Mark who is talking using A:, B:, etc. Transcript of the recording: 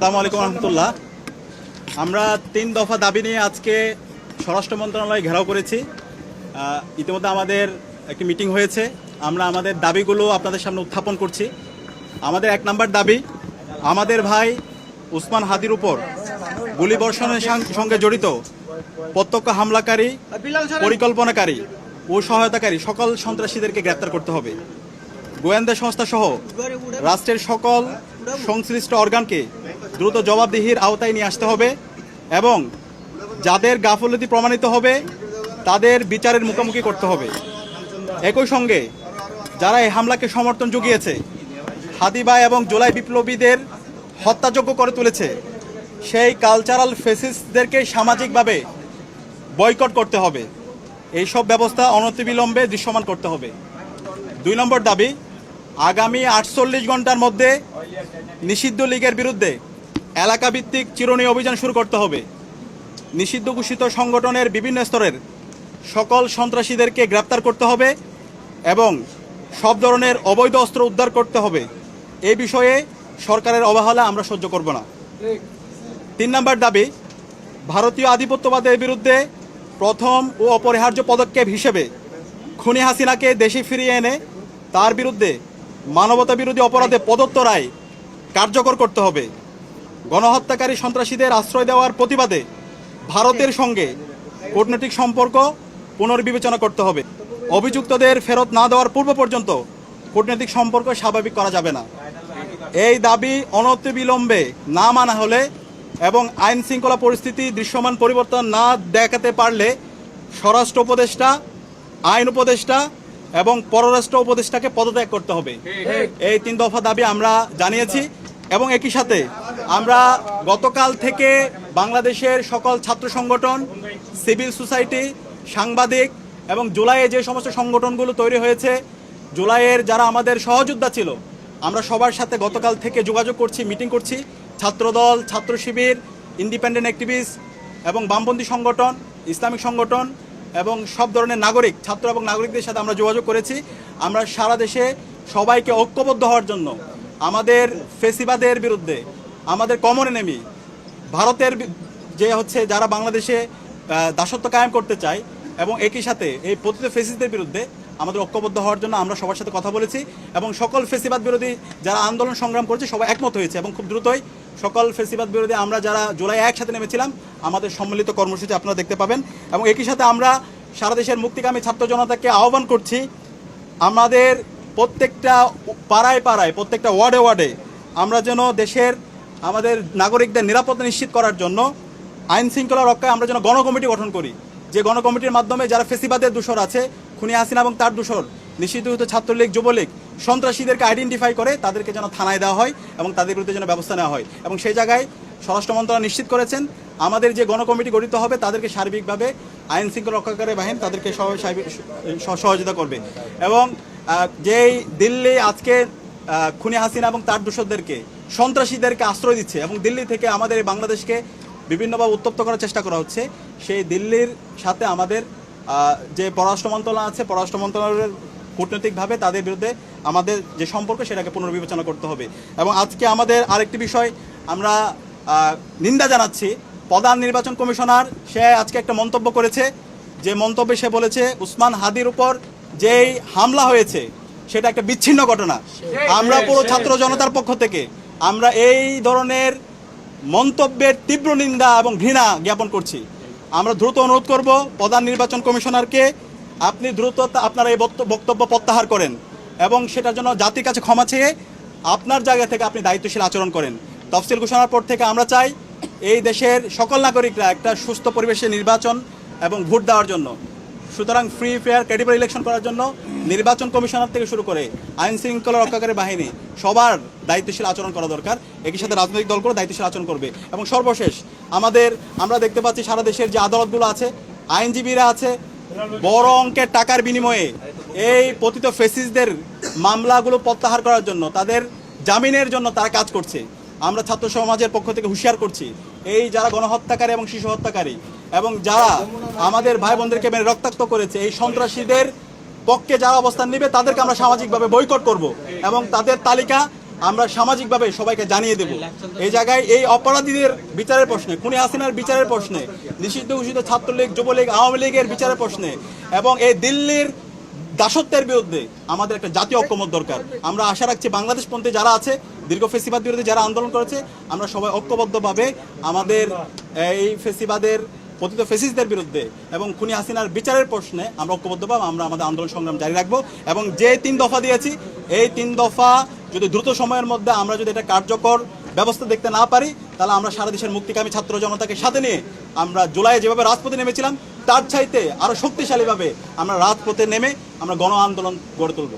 A: আসসালামু আলাইকুম রহমতুল্লাহ। আমরা 3 দফা দাবি নিয়ে আজকে স্বরাষ্ট্র মন্ত্রণালয় ঘেরাও করেছি। ইতিমধ্যে আমাদের একটি মিটিং হয়েছে। আমরা আমাদের দাবিগুলো আপনাদের সামনে উত্থাপন করছি। আমাদের 1 নম্বর দাবি, আমাদের ভাই উসমান হাদির উপর গুলিবর্ষণের সঙ্গে জড়িত প্রত্যক্ষ হামলাকারী, পরিকল্পনাকারী ও সহায়তাকারী সকল সন্ত্রাসীদেরকে গ্রেপ্তার করতে হবে। গোয়েন্দা সংস্থা সহ রাষ্ট্রের সকল সংশ্লিষ্ট অর্গানকে দ্রুত জবাবদিহির আওতায় নিয়ে আসতে হবে এবং যাদের গাফলতি প্রমাণিত হবে তাদের বিচারের মুখোমুখি করতে হবে। একই সঙ্গে যারা এই হামলাকে সমর্থন জুগিয়েছে, হাদি ভাই এবং জুলাই বিপ্লবীদের হত্যাযোগ্য করে তুলেছে, সেই কালচারাল ফেসিস্টদেরকে সামাজিকভাবে বয়কট করতে হবে। এইসব ব্যবস্থা অনতিবিলম্বে দৃশ্যমান করতে হবে। 2 নম্বর দাবি, আগামী 48 ঘন্টার মধ্যে নিষিদ্ধ লীগের বিরুদ্ধে এলাকাভিত্তিক চিরুনি অভিযান শুরু করতে হবে। নিষিদ্ধ ঘোষিত সংগঠনের বিভিন্ন স্তরের সকল সন্ত্রাসীদেরকে গ্রেপ্তার করতে হবে এবং সব ধরনের অবৈধ অস্ত্র উদ্ধার করতে হবে। এই বিষয়ে সরকারের অবহেলা আমরা সহ্য করব না। 3 নম্বর দাবি, ভারতীয় আধিপত্যবাদের বিরুদ্ধে প্রথম ও অপরিহার্য পদক্ষেপ হিসেবে খুনি হাসিনাকে দেশে ফিরিয়ে এনে তার বিরুদ্ধে মানবতা বিরোধী অপরাধে প্রদত্ত রায় কার্যকর করতে হবে। গণহত্যাকারী সন্ত্রাসীদের আশ্রয় দেওয়ার প্রতিবাদে ভারতের সঙ্গে কূটনৈতিক সম্পর্ক পুনর্বিবেচনা করতে হবে। অভিযুক্তদের ফেরত না দেওয়ার পূর্ব পর্যন্ত কূটনৈতিক সম্পর্ক স্বাভাবিক করা যাবে না। এই দাবি অনতিবিলম্বে না মানা হলে এবং আইন শৃঙ্খলা পরিস্থিতি দৃশ্যমান পরিবর্তন না দেখাতে পারলে স্বরাষ্ট্র উপদেষ্টা, আইন উপদেষ্টা এবং পররাষ্ট্র উপদেষ্টাকে পদত্যাগ করতে হবে। এই 3 দফা দাবি আমরা জানিয়েছি এবং একই সাথে আমরা গতকাল থেকে বাংলাদেশের সকল ছাত্র সংগঠন, সিভিল সোসাইটি, সাংবাদিক এবং জুলাইয়ে যে সমস্ত সংগঠনগুলো তৈরি হয়েছে, জুলাইয়ের যারা আমাদের সহযোদ্ধা ছিল, আমরা সবার সাথে গতকাল থেকে যোগাযোগ করছি, মিটিং করছি। ছাত্রদল, ছাত্র শিবির, ইন্ডিপেন্ডেন্ট অ্যাক্টিভিস্ট এবং বামপন্থী সংগঠন, ইসলামিক সংগঠন এবং সব ধরনের নাগরিক, ছাত্র এবং নাগরিকদের সাথে আমরা যোগাযোগ করেছি। আমরা সারা দেশে সবাইকে ঐক্যবদ্ধ হওয়ার জন্য আমাদের ফেসিবাদের বিরুদ্ধে, আমাদের কমন এনিমি ভারতের যে যারা বাংলাদেশে দাসত্ব কায়েম করতে চায় এবং একই সাথে এই পতিত ফেসিস্টদের বিরুদ্ধে আমাদের ঐক্যবদ্ধ হওয়ার জন্য আমরা সবার সাথে কথা বলেছি এবং সকল ফেসিবাদ বিরোধী যারা আন্দোলন সংগ্রাম করেছে সবাই একমত হয়েছে এবং খুব দ্রুতই সকল ফেসিবাদ বিরোধী আমরা যারা জুলাই একসাথে নেমেছিলাম আমাদের সম্মিলিত কর্মসূচি আপনারা দেখতে পাবেন। এবং একই সাথে আমরা সারা দেশের মুক্তিকামী ছাত্র জনতাকে আহ্বান করছি, আমাদের প্রত্যেকটা পাড়ায় পাড়ায়, প্রত্যেকটা ওয়ার্ডে ওয়ার্ডে আমরা যেন দেশের আমাদের নাগরিকদের নিরাপত্তা নিশ্চিত করার জন্য আইন শৃঙ্খলা রক্ষায় আমরা যেন গণকমিটি গঠন করি, যে গণকমিটির মাধ্যমে যারা ফেসিবাদের দূষর আছে, খুনি হাসিনা এবং তার দূষর, নিষিদ্ধ ছাত্রলীগ, যুবলীগ, সন্ত্রাসীদেরকে আইডেন্টিফাই করে তাদেরকে যেন থানায় দেওয়া হয় এবং তাদের বিরুদ্ধে যেন ব্যবস্থা নেওয়া হয়। এবং সেই জায়গায় স্বরাষ্ট্র মন্ত্রণালয় নিশ্চিত করেছেন আমাদের যে গণকমিটি গঠিত হবে তাদেরকে সার্বিকভাবে আইন শৃঙ্খলা রক্ষাকারী বাহিনী তাদেরকে সহযোগিতা করবে। এবং যেই দিল্লি আজকে খুনি হাসিনা এবং তার দূষরদেরকে, সন্ত্রাসীদেরকে আশ্রয় দিচ্ছে এবং দিল্লি থেকে আমাদের বাংলাদেশকে বিভিন্নভাবে উত্তপ্ত করার চেষ্টা করা হচ্ছে, সেই দিল্লির সাথে আমাদের যে পররাষ্ট্র মন্ত্রণালয় আছে, পররাষ্ট্র মন্ত্রণালয়ের কূটনৈতিকভাবে তাদের বিরুদ্ধে আমাদের যে সম্পর্ক সেটাকে পুনর্বিবেচনা করতে হবে। এবং আজকে আমাদের আরেকটি বিষয় আমরা নিন্দা জানাচ্ছি, প্রধান নির্বাচন কমিশনার সে আজকে একটা মন্তব্য করেছে, যে মন্তব্যে সে বলেছে উসমান হাদির উপর যেই হামলা হয়েছে সেটা একটা বিচ্ছিন্ন ঘটনা। আমরা পুরো ছাত্র জনতার পক্ষ থেকে আমরা এই ধরনের মন্তব্যের তীব্র নিন্দা এবং ঘৃণা জ্ঞাপন করছি। আমরা দ্রুত অনুরোধ করব প্রধান নির্বাচন কমিশনারকে, আপনি দ্রুত আপনারা এই বক্তব্য প্রত্যাহার করেন এবং সেটার জন্য জাতির কাছে ক্ষমা চেয়ে আপনার জায়গা থেকে আপনি দায়িত্বশীল আচরণ করেন। তফসিল ঘোষণার পর থেকে আমরা চাই এই দেশের সকল নাগরিকরা একটা সুস্থ পরিবেশে নির্বাচন এবং ভোট দেওয়ার জন্য, সুতরাং ফ্রি, ফেয়ার, ক্রেডিবল ইলেকশন করার জন্য নির্বাচন কমিশনার থেকে শুরু করে আইন শৃঙ্খলা রক্ষাকারী বাহিনী সবার দায়িত্বশীল আচরণ করা দরকার। একই সাথে রাজনৈতিক দলগুলো দায়িত্বশীল আচরণ করবে। এবং সর্বশেষ আমরা দেখতে পাচ্ছি সারা দেশের যে আদালতগুলো আছে, আইনজীবীরা আছে, বড় অঙ্কের টাকার বিনিময়ে এই পতিত ফেসিস্টদের মামলাগুলো প্রত্যাহার করার জন্য, তাদের জামিনের জন্য তারা কাজ করছে। আমরা ছাত্র সমাজের পক্ষ থেকে হুঁশিয়ার করছি, এই যারা গণহত্যাকারী এবং শিশু হত্যাকারী এবং যারা আমাদের ভাই বোনদেরকে মেরে রক্তাক্ত করেছে, এই সন্ত্রাসীদের পক্ষে যারা অবস্থান নেবে তাদেরকে আমরা সামাজিকভাবে বয়কট করব এবং তাদের তালিকা আমরা সামাজিকভাবে সবাইকে জানিয়ে দেব। এই জায়গায় এই অপরাধীদের বিচারের প্রশ্নে, খুনি হাসিনার বিচারের প্রশ্নে, নিষিদ্ধ ঘোষিত ছাত্রলীগ, যুবলীগ, আওয়ামী লীগের বিচারের প্রশ্নে এবং এই দিল্লির দাসত্বের বিরুদ্ধে আমাদের একটা জাতীয় ঐক্যমত দরকার। আমরা আশা রাখছি বাংলাদেশপন্থী যারা আছে, দীর্ঘ ফেসিবাদ বিরোধী যারা আন্দোলন করেছে, আমরা সবাই ঐক্যবদ্ধভাবে আমাদের এই ফেসিবাদের পতিত ফেসিস্টদের বিরুদ্ধে এবং খুনি হাসিনার বিচারের প্রশ্নে আমরা ঐক্যবদ্ধভাবে আমরা আমাদের আন্দোলন সংগ্রাম জারি রাখবো। এবং যে 3 দফা দিয়েছি, এই 3 দফা যদি দ্রুত সময়ের মধ্যে আমরা যদি এটা কার্যকর ব্যবস্থা দেখতে না পারি, তাহলে আমরা সারা দেশের মুক্তিকামী ছাত্র জনতাকে সাথে নিয়ে আমরা জুলাইয়ে যেভাবে রাজপথে নেমেছিলাম, তার চাইতে আরও শক্তিশালীভাবে আমরা রাজপথে নেমে আমরা গণ আন্দোলন গড়ে তুলব।